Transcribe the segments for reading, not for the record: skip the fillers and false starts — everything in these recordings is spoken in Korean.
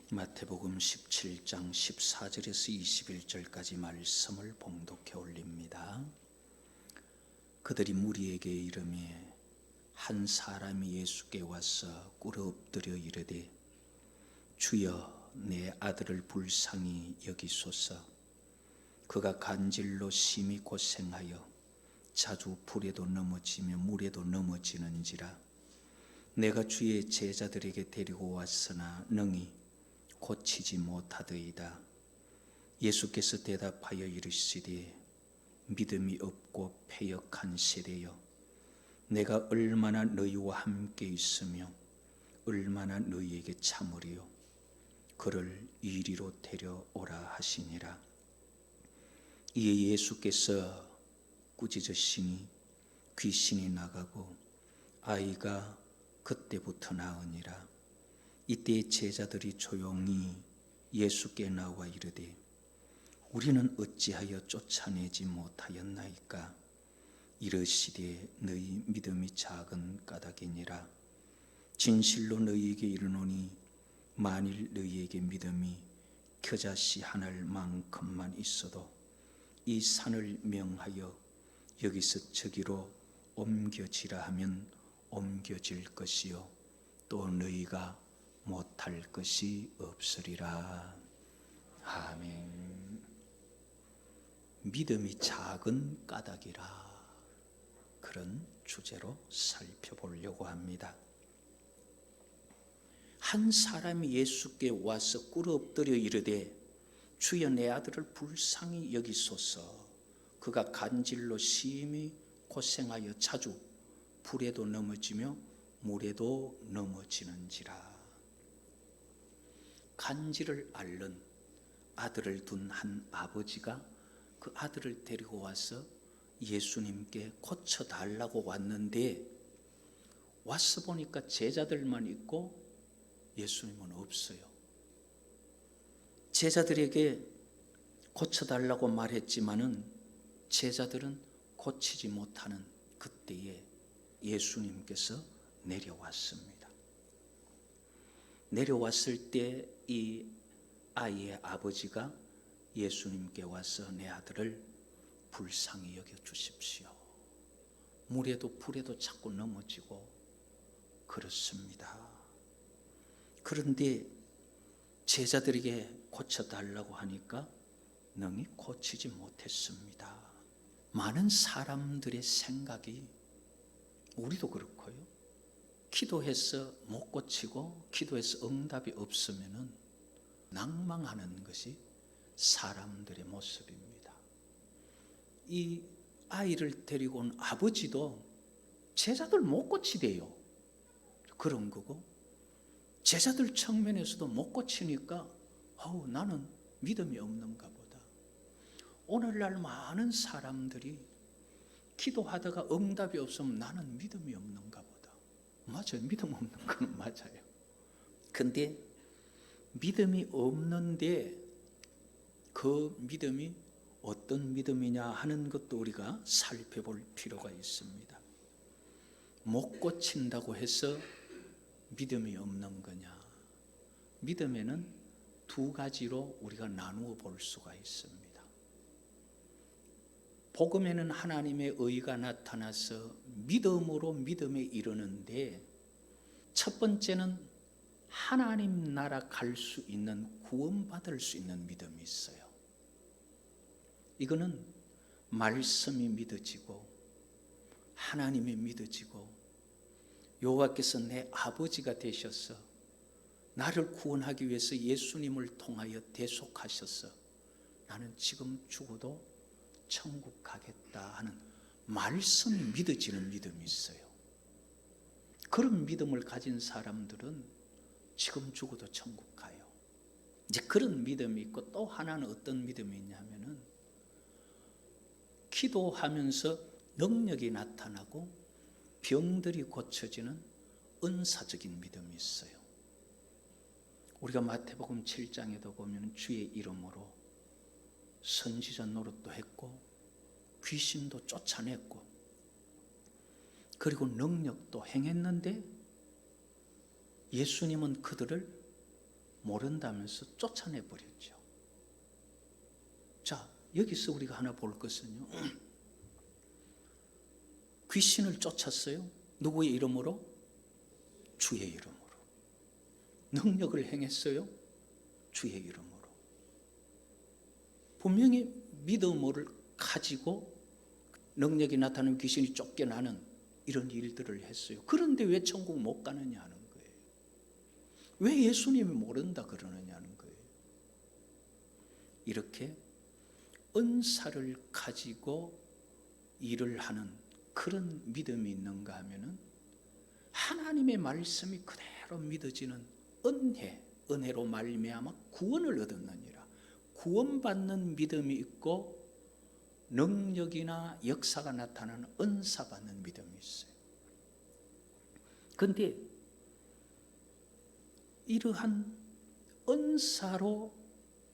마태복음 17장 14절에서 21절까지 말씀을 봉독해 올립니다. 그들이 무리에게 이르매 한 사람이 예수께 와서 꿇어 엎드려 이르되 주여 내 아들을 불쌍히 여기소서. 그가 간질로 심히 고생하여 자주 불에도 넘어지며 물에도 넘어지는지라. 내가 주의 제자들에게 데리고 왔으나 능히 고치지 못하더이다. 예수께서 대답하여 이르시되 믿음이 없고 패역한 세대여, 내가 얼마나 너희와 함께 있으며 얼마나 너희에게 참으리요. 그를 이리로 데려오라 하시니라. 이에 예수께서 꾸짖으시니 귀신이 나가고 아이가 그때부터 나으니라. 이때 제자들이 조용히 예수께 나와 이르되 우리는 어찌하여 쫓아내지 못하였나이까? 이르시되 너희 믿음이 작은 까닭이니라. 진실로 너희에게 이르노니 만일 너희에게 믿음이 겨자씨 하나만큼만 있어도 이 산을 명하여 여기서 저기로 옮겨지라 하면 옮겨질 것이요 또 너희가 못할 것이 없으리라. 아멘. 믿음이 작은 까닭이라, 그런 주제로 살펴보려고 합니다. 한 사람이 예수께 와서 꿇어 엎드려 이르되 주여 내 아들을 불쌍히 여기소서. 그가 간질로 심히 고생하여 자주 불에도 넘어지며 물에도 넘어지는지라. 간질을 앓는 아들을 둔 한 아버지가 그 아들을 데리고 와서 예수님께 고쳐달라고 왔는데, 와서 보니까 제자들만 있고 예수님은 없어요. 제자들에게 고쳐달라고 말했지만은 제자들은 고치지 못하는 그때에 예수님께서 내려왔습니다. 내려왔을 때 이 아이의 아버지가 예수님께 와서 내 아들을 불쌍히 여겨 주십시오. 물에도 불에도 자꾸 넘어지고 그렇습니다. 그런데 제자들에게 고쳐달라고 하니까 능히 고치지 못했습니다. 많은 사람들의 생각이, 우리도 그렇고요, 기도해서 못 고치고 기도해서 응답이 없으면은 낭망하는 것이 사람들의 모습입니다. 이 아이를 데리고 온 아버지도 제자들 못 고치대요. 그런 거고, 제자들 측면에서도 못 고치니까 나는 믿음이 없는가 보다. 오늘날 많은 사람들이 기도하다가 응답이 없으면 나는 믿음이 없는가 보다. 맞아요. 믿음 없는 건 맞아요. 근데 믿음이 없는데 그 믿음이 어떤 믿음이냐 하는 것도 우리가 살펴볼 필요가 있습니다. 못 고친다고 해서 믿음이 없는 거냐? 믿음에는 두 가지로 우리가 나누어 볼 수가 있습니다. 복음에는 하나님의 의가 나타나서 믿음으로 믿음에 이르는데, 첫 번째는 하나님 나라 갈 수 있는, 구원받을 수 있는 믿음이 있어요. 이거는 말씀이 믿어지고 하나님이 믿어지고 여호와께서 내 아버지가 되셔서 나를 구원하기 위해서 예수님을 통하여 대속하셔서 나는 지금 죽어도 천국 가겠다 하는 말씀이 믿어지는 믿음이 있어요. 그런 믿음을 가진 사람들은 지금 죽어도 천국 가요. 이제 그런 믿음이 있고, 또 하나는 어떤 믿음이 있냐면은 기도하면서 능력이 나타나고 병들이 고쳐지는 은사적인 믿음이 있어요. 우리가 마태복음 7장에도 보면 주의 이름으로 선지자 노릇도 했고 귀신도 쫓아냈고 그리고 능력도 행했는데 예수님은 그들을 모른다면서 쫓아내버렸죠. 자, 여기서 우리가 하나 볼 것은요, 귀신을 쫓았어요. 누구의 이름으로? 주의 이름으로. 능력을 행했어요. 주의 이름으로. 분명히 믿음을 가지고 능력이 나타나는 귀신이 쫓겨나는 이런 일들을 했어요. 그런데 왜 천국 못 가느냐 하는 거예요. 왜 예수님이 모른다 그러느냐는 거예요. 이렇게 은사를 가지고 일을 하는 그런 믿음이 있는가 하면은 하나님의 말씀이 그대로 믿어지는 은혜로 말미암아 구원을 얻었느니라. 구원받는 믿음이 있고 능력이나 역사가 나타나는 은사 받는 믿음이 있어요. 그런데 이러한 은사로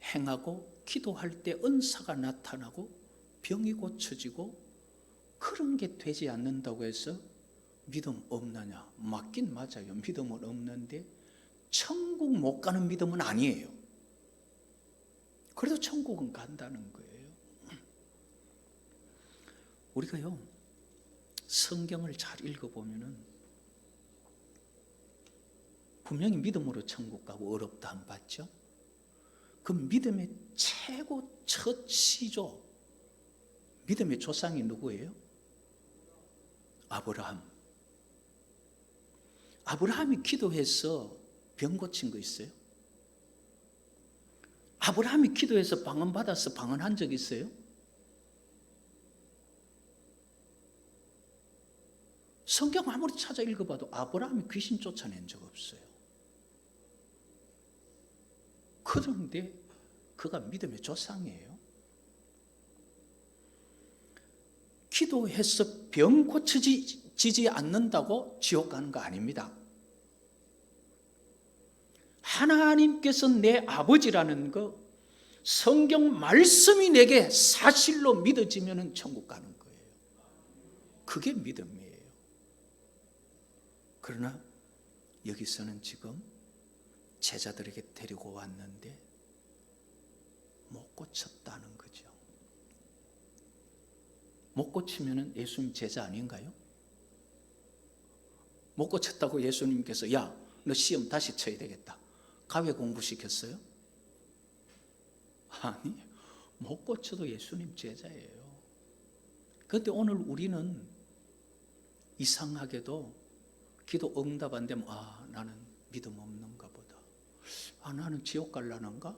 행하고 기도할 때 은사가 나타나고 병이 고쳐지고 그런 게 되지 않는다고 해서 믿음 없느냐? 맞긴 맞아요. 믿음은 없는데 천국 못 가는 믿음은 아니에요. 그래도 천국은 간다는 거예요. 우리가요, 성경을 잘 읽어보면은 분명히 믿음으로 천국 가고 어렵다 안 봤죠? 그 믿음의 최고 첫 시조, 믿음의 조상이 누구예요? 아브라함. 아브라함이 기도해서 병 고친 거 있어요? 아브라함이 기도해서 방언받아서 방언한 적 있어요? 성경 아무리 찾아 읽어봐도 아브라함이 귀신 쫓아낸 적 없어요. 그런데 그가 믿음의 조상이에요. 기도해서 병 고쳐지지 않는다고 지옥 가는 거 아닙니다. 하나님께서 내 아버지라는 거, 성경 말씀이 내게 사실로 믿어지면 천국 가는 거예요. 그게 믿음이에요. 그러나 여기서는 지금 제자들에게 데리고 왔는데 못 고쳤다는 거죠. 못 고치면 예수님 제자 아닌가요? 못 고쳤다고 예수님께서 야, 너 시험 다시 쳐야 되겠다. 가외 공부시켰어요? 아니, 못 고쳐도 예수님 제자예요. 그런데 오늘 우리는 이상하게도 기도 응답 안 되면 나는 믿음 없는가 보다. 나는 지옥 갈라는가?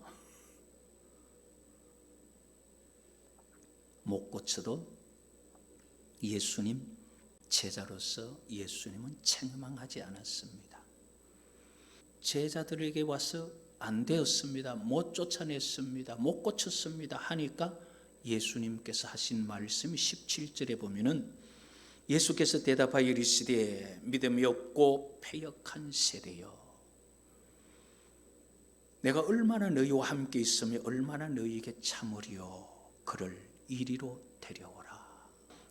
못 고쳐도 예수님 제자로서 예수님은 책망하지 않았습니다. 제자들에게 와서 안 되었습니다. 못 쫓아냈습니다. 못 고쳤습니다. 하니까 예수님께서 하신 말씀이 17절에 보면은 예수께서 대답하여 이르시되 믿음이 없고 패역한 세대여, 내가 얼마나 너희와 함께 있으며 얼마나 너희에게 참으리요, 그를 이리로 데려오라.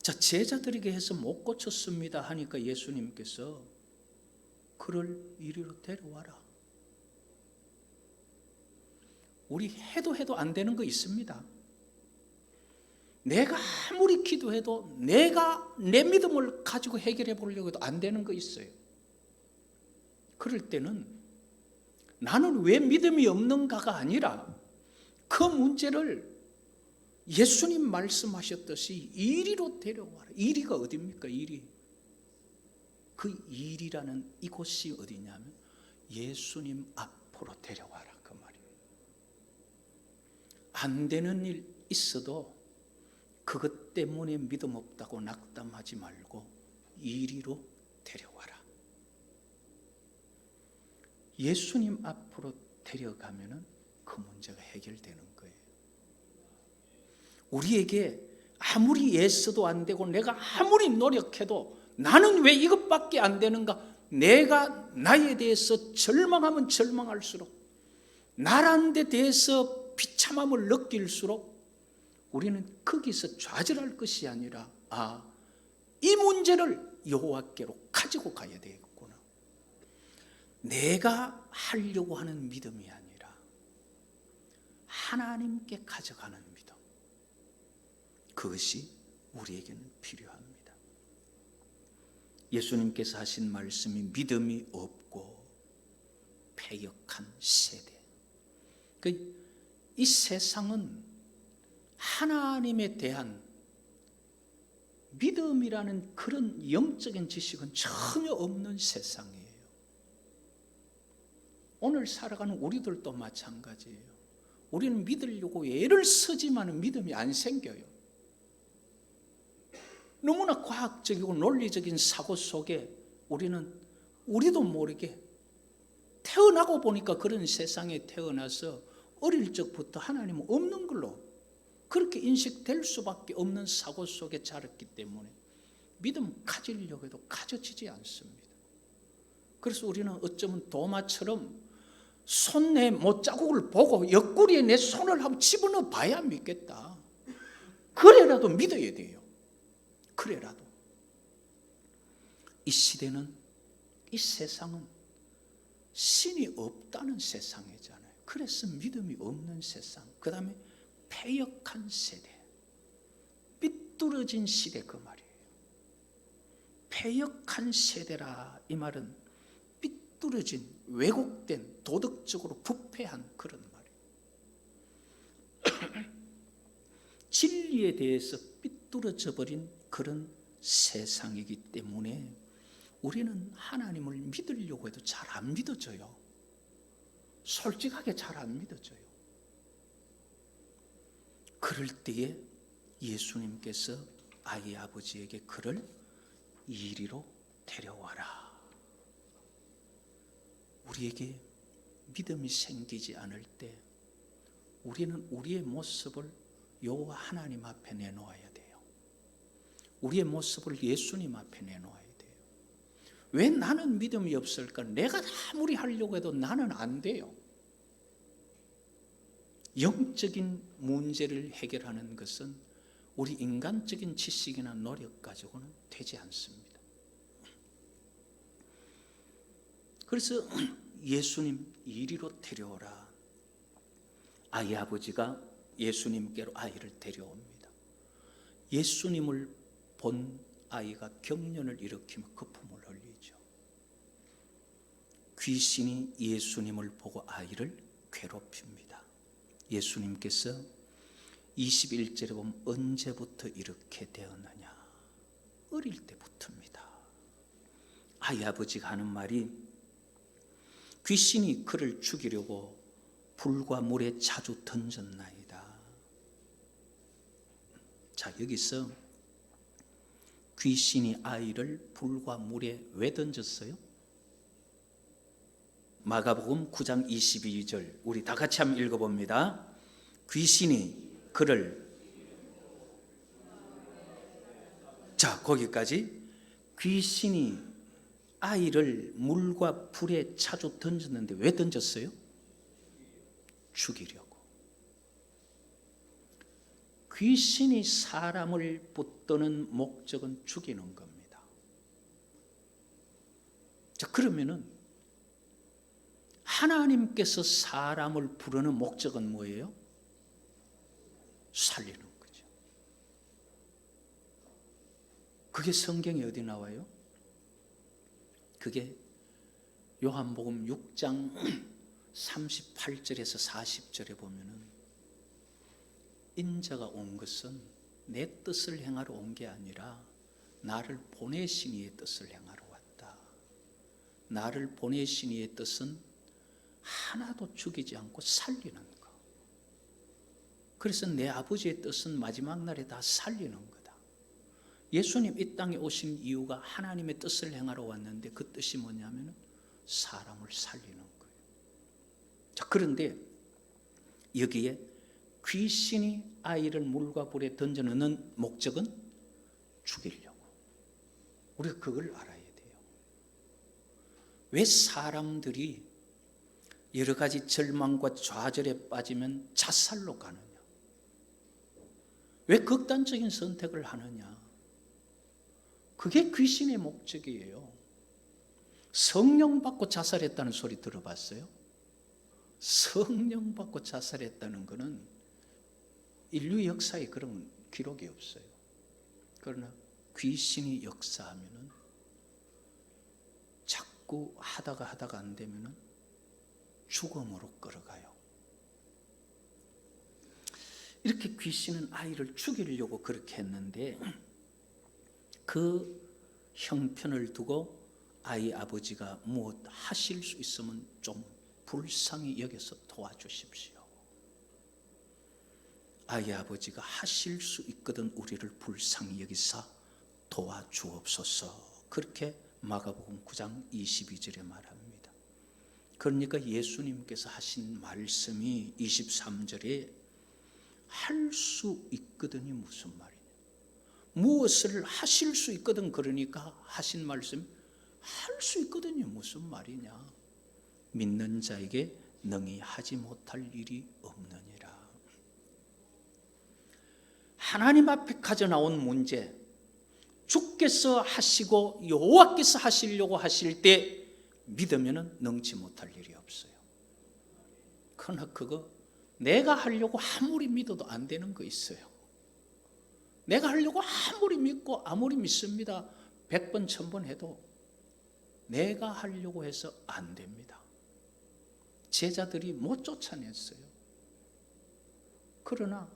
자, 제자들에게 해서 못 고쳤습니다 하니까 예수님께서 그를 이리로 데려와라. 우리 해도 안 되는 거 있습니다. 내가 아무리 기도해도 내가 내 믿음을 가지고 해결해 보려고 해도 안 되는 거 있어요. 그럴 때는 나는 왜 믿음이 없는가가 아니라 그 문제를 예수님 말씀하셨듯이 이리로 데려와라. 이리가 어디입니까? 이리. 그 이리라는 이곳이 어디냐면 예수님 앞으로 데려와라 그 말이에요. 안 되는 일 있어도 그것 때문에 믿음 없다고 낙담하지 말고 이리로 데려와라. 예수님 앞으로 데려가면은 그 문제가 해결되는 거예요. 우리에게 아무리 애써도 안 되고 내가 아무리 노력해도 나는 왜 이것밖에 안 되는가? 내가 나에 대해서 절망하면 절망할수록, 나란 데 대해서 비참함을 느낄수록 우리는 거기서 좌절할 것이 아니라 이 문제를 여호와께로 가지고 가야 되겠구나. 내가 하려고 하는 믿음이 아니라 하나님께 가져가는 믿음, 그것이 우리에게는 필요합니다. 예수님께서 하신 말씀이 믿음이 없고 패역한 세대. 이 세상은 하나님에 대한 믿음이라는 그런 영적인 지식은 전혀 없는 세상이에요. 오늘 살아가는 우리들도 마찬가지예요. 우리는 믿으려고 애를 쓰지만 믿음이 안 생겨요. 너무나 과학적이고 논리적인 사고 속에 우리도 모르게 태어나고 보니까 그런 세상에 태어나서 어릴 적부터 하나님은 없는 걸로 그렇게 인식될 수밖에 없는 사고 속에 자랐기 때문에 믿음 가지려고 해도 가져지지 않습니다. 그래서 우리는 어쩌면 도마처럼 손에 못자국을 보고 옆구리에 내 손을 한번 집어넣어 봐야 믿겠다. 그래라도 믿어야 돼요. 그래라도. 이 시대는, 이 세상은 신이 없다는 세상이잖아요. 그래서 믿음이 없는 세상, 그 다음에 패역한 세대, 삐뚤어진 시대, 그 말이에요. 패역한 세대라, 이 말은 삐뚤어진, 왜곡된, 도덕적으로 부패한 그런 말이에요. 진리에 대해서 삐뚤어져 버린 그런 세상이기 때문에 우리는 하나님을 믿으려고 해도 잘 안 믿어져요. 솔직하게 잘 안 믿어져요. 그럴 때에 예수님께서 아이 아버지에게 그를 이리로 데려와라. 우리에게 믿음이 생기지 않을 때 우리는 우리의 모습을 여호와 하나님 앞에 내놓아야 돼요. 우리의 모습을 예수님 앞에 내놓아야 돼요. 왜 나는 믿음이 없을까? 내가 아무리 하려고 해도 나는 안 돼요. 영적인 문제를 해결하는 것은 우리 인간적인 지식이나 노력 가지고는 되지 않습니다. 그래서 예수님 이리로 데려오라. 아이 아버지가 예수님께로 아이를 데려옵니다. 예수님을 본 아이가 경련을 일으키며 거품을 흘리죠. 귀신이 예수님을 보고 아이를 괴롭힙니다. 예수님께서 21절에 보면 언제부터 이렇게 되었느냐? 어릴 때부터입니다. 아이 아버지가 하는 말이 귀신이 그를 죽이려고 불과 물에 자주 던졌나이다. 자, 여기서 귀신이 아이를 불과 물에 왜 던졌어요? 마가복음 9장 22절 우리 다 같이 한번 읽어봅니다. 귀신이 그를, 자, 거기까지. 귀신이 아이를 물과 불에 자주 던졌는데 왜 던졌어요? 죽이려고. 귀신이 사람을 붙드는 목적은 죽이는 겁니다. 자, 그러면은 하나님께서 사람을 부르는 목적은 뭐예요? 살리는 거죠. 그게 성경에 어디 나와요? 그게 요한복음 6장 38절에서 40절에 보면은 인자가 온 것은 내 뜻을 행하러 온 게 아니라 나를 보내신 이의 뜻을 행하러 왔다. 나를 보내신 이의 뜻은 하나도 죽이지 않고 살리는 거. 그래서 내 아버지의 뜻은 마지막 날에 다 살리는 거다. 예수님 이 땅에 오신 이유가 하나님의 뜻을 행하러 왔는데 그 뜻이 뭐냐면 사람을 살리는 거예요. 자, 그런데 여기에 귀신이 아이를 물과 불에 던져넣는 목적은 죽이려고. 우리가 그걸 알아야 돼요. 왜 사람들이 여러 가지 절망과 좌절에 빠지면 자살로 가느냐? 왜 극단적인 선택을 하느냐? 그게 귀신의 목적이에요. 성령 받고 자살했다는 소리 들어봤어요? 성령 받고 자살했다는 것은 인류 역사에 그런 기록이 없어요. 그러나 귀신이 역사하면은 자꾸 하다가 안 되면은 죽음으로 끌어가요. 이렇게 귀신은 아이를 죽이려고 그렇게 했는데 그 형편을 두고 아이 아버지가 무엇 하실 수 있으면 좀 불쌍히 여겨서 도와주십시오. 아이 아버지가 하실 수 있거든 우리를 불쌍히 여기사 도와주옵소서. 그렇게 마가복음 9장 22절에 말합니다. 그러니까 예수님께서 하신 말씀이 23절에 할 수 있거든이 무슨 말이냐. 무엇을 하실 수 있거든 그러니까 하신 말씀 할 수 있거든요 무슨 말이냐. 믿는 자에게 능히 하지 못할 일이 없느니라. 하나님 앞에 가져 나온 문제, 주께서 하시고 여호와께서 하시려고 하실 때 믿으면 능치 못할 일이 없어요. 그러나 그거 내가 하려고 아무리 믿어도 안 되는 거 있어요. 내가 하려고 아무리 믿고 아무리 믿습니다. 100번 1000번 해도 내가 하려고 해서 안 됩니다. 제자들이 못 쫓아냈어요. 그러나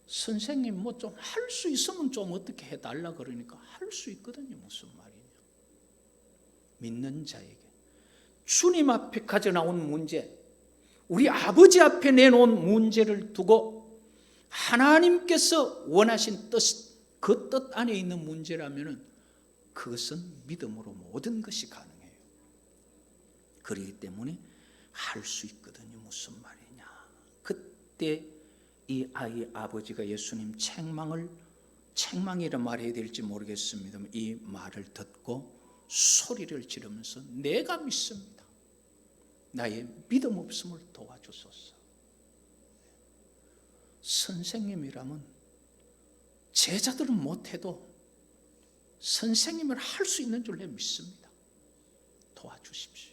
선생님 뭐 좀 할 수 있으면 좀 어떻게 해달라 그러니까 할 수 있거든요. 무슨 말이냐. 믿는 자에게 주님 앞에 가져 나온 문제, 우리 아버지 앞에 내놓은 문제를 두고 하나님께서 원하신 뜻, 그 뜻 안에 있는 문제라면 그것은 믿음으로 모든 것이 가능해요. 그렇기 때문에 할 수 있거든요. 무슨 말이냐. 그때 이 아이 아버지가 예수님 책망이라 말해야 될지 모르겠습니다만 이 말을 듣고 소리를 지르면서 내가 믿습니다. 나의 믿음 없음을 도와주소서. 선생님이라면 제자들은 못해도 선생님을 할 수 있는 줄 믿습니다. 도와주십시오.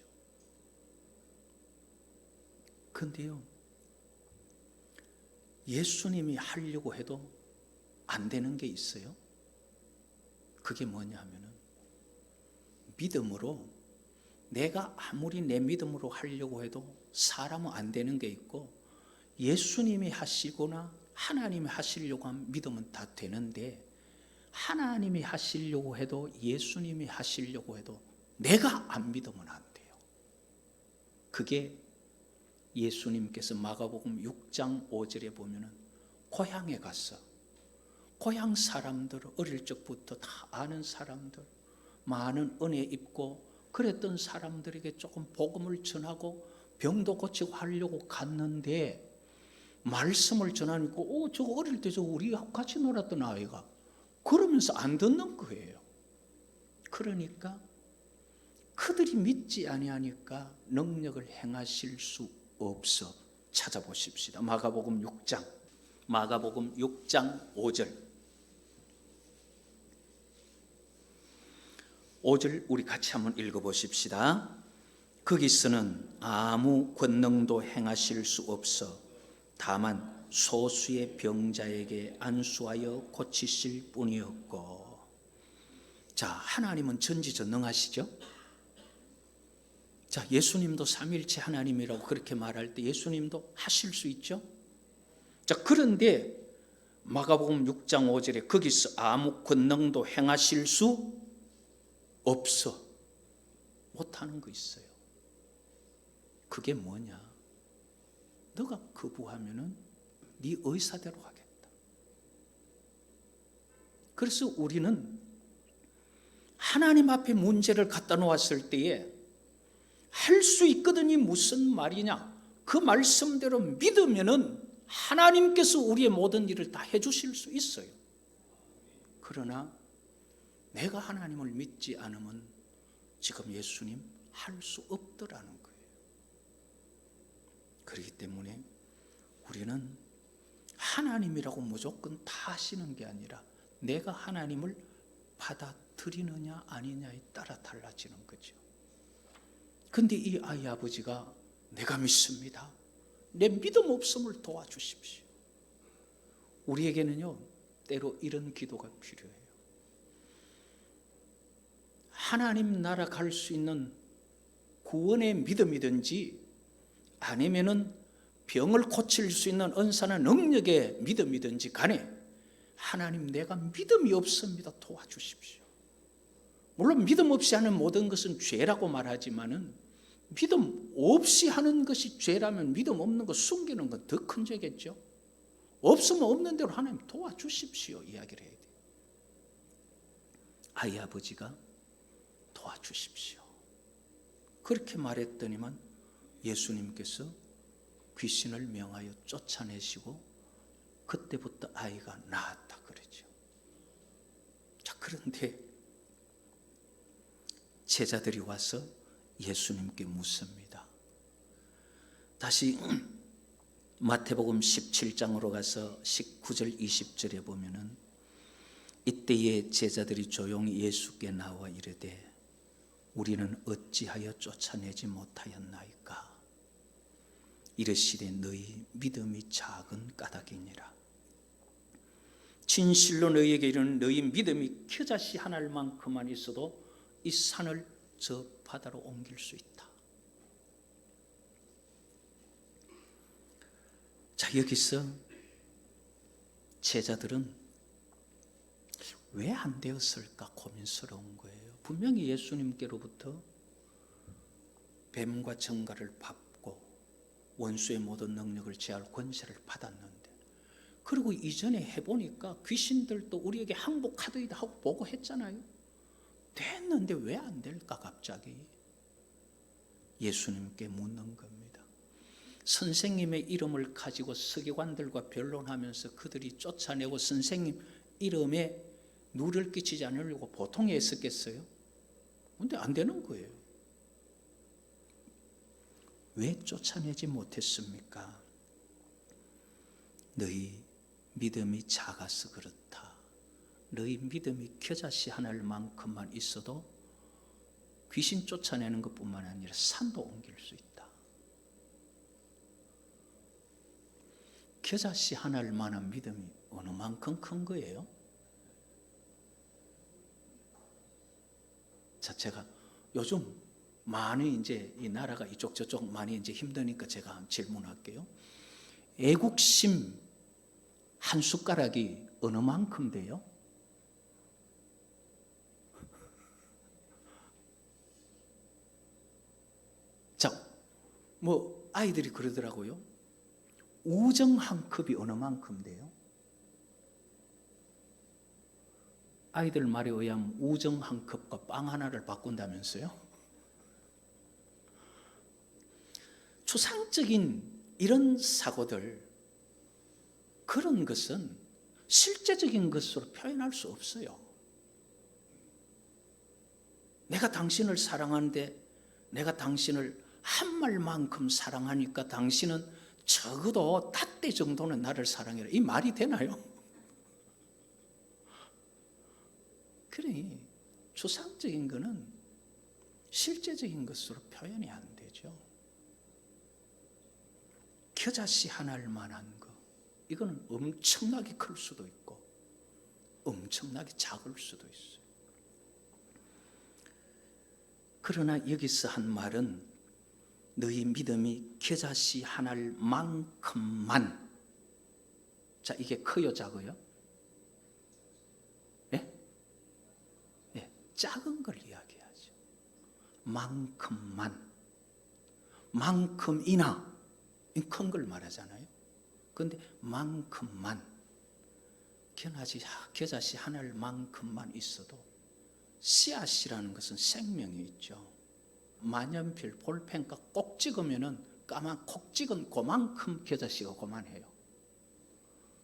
근데요, 예수님이 하려고 해도 안 되는 게 있어요. 그게 뭐냐 하면은 믿음으로 내가 아무리 내 믿음으로 하려고 해도 사람은 안 되는 게 있고 예수님이 하시거나 하나님이 하시려고 하면 믿음은 다 되는데 하나님이 하시려고 해도 예수님이 하시려고 해도 내가 안 믿으면 안 돼요. 그게 예수님께서 마가복음 6장 5절에 보면은 고향에 가서 고향 사람들 어릴 적부터 다 아는 사람들 많은 은혜 입고 그랬던 사람들에게 조금 복음을 전하고 병도 고치고 하려고 갔는데 말씀을 전하니까 저거 어릴 때 저 우리하고 같이 놀았던 아이가 그러면서 안 듣는 거예요. 그러니까 그들이 믿지 아니하니까 능력을 행하실 수 없어. 찾아보십시다. 마가복음 6장 5절 5절 우리 같이 한번 읽어보십시다. 거기서는 아무 권능도 행하실 수 없어 다만 소수의 병자에게 안수하여 고치실 뿐이었고. 자, 하나님은 전지전능하시죠? 자, 예수님도 삼위일체 하나님이라고 그렇게 말할 때 예수님도 하실 수 있죠? 자, 그런데 마가복음 6장 5절에 거기서 아무 권능도 행하실 수 없어. 못하는 거 있어요. 그게 뭐냐? 너가 거부하면은 네 의사대로 하겠다. 그래서 우리는 하나님 앞에 문제를 갖다 놓았을 때에 할 수 있거든이 무슨 말이냐? 그 말씀대로 믿으면은 하나님께서 우리의 모든 일을 다 해주실 수 있어요. 그러나 내가 하나님을 믿지 않으면 지금 예수님 할 수 없더라는 거예요. 그렇기 때문에 우리는 하나님이라고 무조건 다 하시는 게 아니라 내가 하나님을 받아들이느냐 아니냐에 따라 달라지는 거죠. 근데 이 아이 아버지가 내가 믿습니다. 내 믿음 없음을 도와주십시오. 우리에게는요, 때로 이런 기도가 필요해요. 하나님 나라 갈 수 있는 구원의 믿음이든지 아니면은 병을 고칠 수 있는 은사나 능력의 믿음이든지 간에 하나님, 내가 믿음이 없습니다. 도와주십시오. 물론 믿음 없이 하는 모든 것은 죄라고 말하지만은 믿음 없이 하는 것이 죄라면 믿음 없는 거 숨기는 건 더 큰 죄겠죠. 없으면 없는 대로 하나님 도와주십시오 이야기를 해야 돼요. 아이 아버지가 도와주십시오. 그렇게 말했더니만 예수님께서 귀신을 명하여 쫓아내시고 그때부터 아이가 나았다 그러죠. 자, 그런데 제자들이 와서 예수님께 묻습니다. 다시 마태복음 17장으로 가서 19절 20절에 보면은 이때에 제자들이 조용히 예수께 나와 이르되 우리는 어찌하여 쫓아내지 못하였나이까? 이르시되 너희 믿음이 작은 까닭이니라. 진실로 너희에게 이르는 너희 믿음이 겨자씨 한 알만큼만 있어도 이 산을 저 바다로 옮길 수 있다. 자, 여기서 제자들은 왜 안 되었을까 고민스러운 거예요. 분명히 예수님께로부터 뱀과 정갈을 밟고 원수의 모든 능력을 제할 권세를 받았는데, 그리고 이전에 해보니까 귀신들도 우리에게 항복하더이다 하고 보고했잖아요. 됐는데 왜 안 될까 갑자기? 예수님께 묻는 겁니다. 선생님의 이름을 가지고 서기관들과 변론하면서 그들이 쫓아내고 선생님 이름에 누를 끼치지 않으려고 보통 애썼겠어요? 근데 안 되는 거예요. 왜 쫓아내지 못했습니까? 너희 믿음이 작아서 그렇다. 너희 믿음이 겨자씨 한 알만큼만 있어도 귀신 쫓아내는 것뿐만 아니라 산도 옮길 수 있다. 겨자씨 한 알만한 믿음이 어느 만큼 큰 거예요? 자, 제가 요즘 많이 이제 이 나라가 이쪽 저쪽 많이 이제 힘드니까 제가 질문할게요. 애국심 한 숟가락이 어느 만큼 돼요? 자, 뭐 아이들이 그러더라고요. 우정 한 컵이 어느 만큼 돼요? 아이들 말에 의하면 우정 한 컵과 빵 하나를 바꾼다면서요? 추상적인 이런 사고들, 그런 것은 실제적인 것으로 표현할 수 없어요. 내가 당신을 사랑하는데 내가 당신을 한 말만큼 사랑하니까 당신은 적어도 닷대 정도는 나를 사랑해라. 이 말이 되나요? 그러니 추상적인 것은 실제적인 것으로 표현이 안 되죠. 겨자씨 한 알만한 거, 이거는 엄청나게 클 수도 있고 엄청나게 작을 수도 있어요. 그러나 여기서 한 말은 너희 믿음이 겨자씨 한 알만큼만. 자, 이게 커요, 작아요? 네? 네, 작은 걸 이야기하죠. 만큼만, 만큼이나, 큰 걸 말하잖아요. 그런데 만큼만, 겨자씨 한 알만큼만 있어도, 씨앗이라는 것은 생명이 있죠. 만연필, 볼펜과 꼭 찍으면은 까만 콕 찍은 그만큼 겨자씨가 그만해요.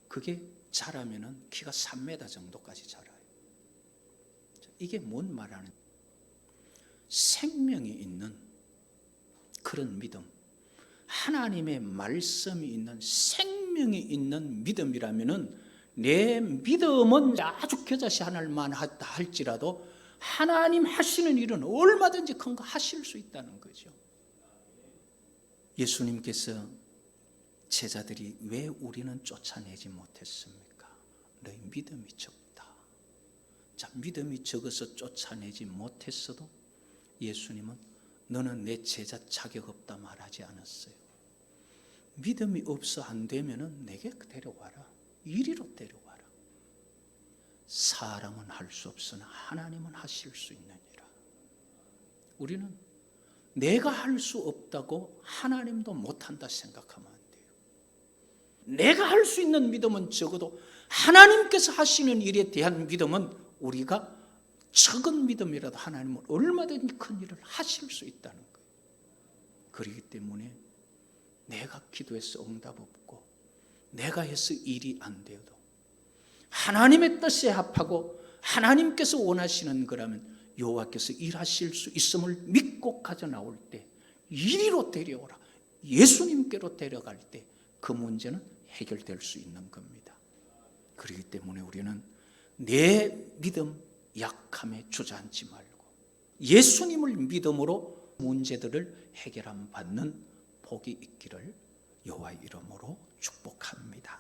그게 자라면은 키가 3m 정도까지 자라요. 이게 뭔 말하는? 생명이 있는 그런 믿음, 하나님의 말씀이 있는 생명이 있는 믿음이라면은 내 믿음은 아주 겨자씨 하나만 하다 할지라도 하나님 하시는 일은 얼마든지 큰 거 하실 수 있다는 거죠. 예수님께서 제자들이 왜 우리는 쫓아내지 못했습니까? 너희 믿음이 적다. 자, 믿음이 적어서 쫓아내지 못했어도 예수님은 너는 내 제자 자격 없다 말하지 않았어요. 믿음이 없어 안 되면은 내게 데려와라. 이리로 데려와라. 사람은 할 수 없으나 하나님은 하실 수 있느니라. 우리는 내가 할 수 없다고 하나님도 못한다 생각하면 안 돼요. 내가 할 수 있는 믿음은 적어도 하나님께서 하시는 일에 대한 믿음은 우리가 적은 믿음이라도 하나님은 얼마든지 큰 일을 하실 수 있다는 거예요. 그렇기 때문에 내가 기도해서 응답 없고 내가 해서 일이 안 되어도 하나님의 뜻에 합하고 하나님께서 원하시는 거라면 여호와께서 일하실 수 있음을 믿고 가져 나올 때 이리로 데려오라. 예수님께로 데려갈 때 그 문제는 해결될 수 있는 겁니다. 그렇기 때문에 우리는 내 믿음 약함에 주저앉지 말고 예수님을 믿음으로 문제들을 해결함 받는 복이 있기를 여호와의 이름으로 축복합니다.